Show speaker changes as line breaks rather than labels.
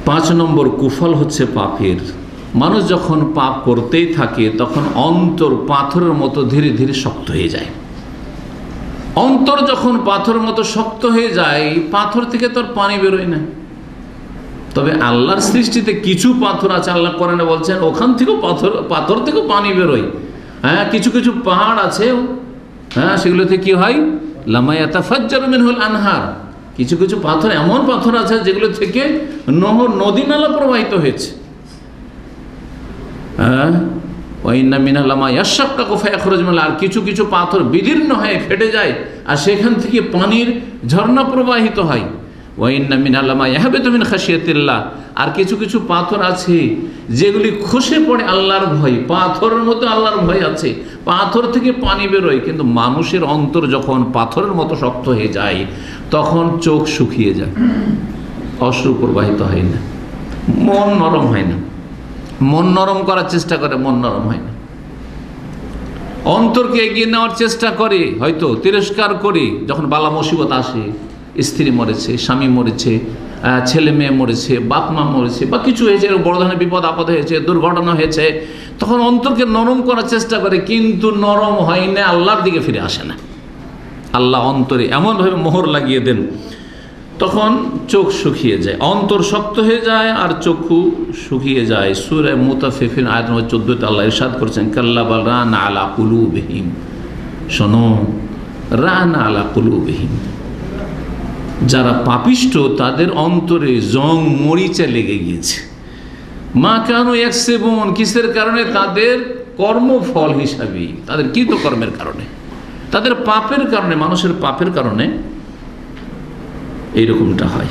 5 নম্বর কুফল হচ্ছে পাপের। মানুষ যখন পাপ করতেই থাকে তখন অন্তর পাথরের মতো ধীরে ধীরে শক্ত হয়ে যায়। অন্তর যখন পাথরের মতো শক্ত হয়ে যায়, পাথর থেকে তো আর পানি বেরোয় না। তবে আল্লাহর সৃষ্টিতে কিছু পাথর আছে, আল্লাহ কোরআনে বলছেন ওখান থেকেও পাথর থেকেও পানি বেরোয়। হ্যাঁ, কিছু কিছু পাহাড় আছে, হ্যাঁ, সেগুলোতে কি হয়, লামা ইয়াতাফাজ্জারু মিনহুল আনহার। কিছু কিছু পাথর, এমন পাথর আছে যেগুলো থেকে নহর, নদী নালা প্রবাহিত হয়েছে। হ্যাঁ, ওয়াইন্না মিনাল লামা ইয়াশাক্কাকু ফায়াখরুজু মিনাল, আর কিছু কিছু পাথর বিদীর্ণ হয়ে ফেটে যায় আর সেখান থেকে পানির ঝর্ণা প্রবাহিত হয়। ওয়াইন্না মিনাল লামা ইয়াহবিতু মিন খাশিয়াতিল্লাহ, আর কিছু কিছু পাথর আছে যেগুলি খসে পড়ে আল্লাহর ভয়। পাথরের মতো আল্লাহর ভয় আছে, পাথর থেকে পানি বেরোয়। কিন্তু মানুষের অন্তর যখন পাথরের মতো শক্ত হয়ে যায় তখন চোখ শুকিয়ে যায়, অশ্রু প্রবাহিত হয় না, মন নরম হয় না। মন নরম করার চেষ্টা করে, মন নরম হয় না। অন্তরকে এগিয়ে নেওয়ার চেষ্টা করে, হয়তো তিরস্কার করি যখন বালা মুসিবত আসে, স্ত্রী মরেছে, স্বামী মরেছে, ছেলে মেয়ে মরেছে, বাপ মা মরেছে, বা কিছু হয়েছে, বড় ধরনের বিপদ আপদ হয়েছে, দুর্ঘটনা হয়েছে, তখন অন্তরকে নরম করার চেষ্টা করে, কিন্তু নরম হয় না, আল্লাহর দিকে ফিরে আসে না। আল্লাহ অন্তরে এমনভাবে মোহর লাগিয়ে দেন, তখন চোখ শুকিয়ে যায়, অন্তর শক্ত হয়ে যায় আর চক্ষু শুকিয়ে যায়। সূরা মুতাফফিফিন আয়াত নম্বর 14 আল্লাহ ইরশাদ করেছেন, কাল্লা বাল রানা আলা কুলুবিহিম, শোনো, রানা আলা কুলুবিহিম, যারা পাপিষ্ঠ তাদের অন্তরে জং মরিচা লেগে গিয়েছে। মা কানু ইয়াকসিবুন, কিসের কারণে? তাদের কর্মফল হিসাবে, তাদের কৃতকর্মের কারণে, তাদের পাপের কারণে, মানুষের পাপের কারণে এইরকমটা হয়।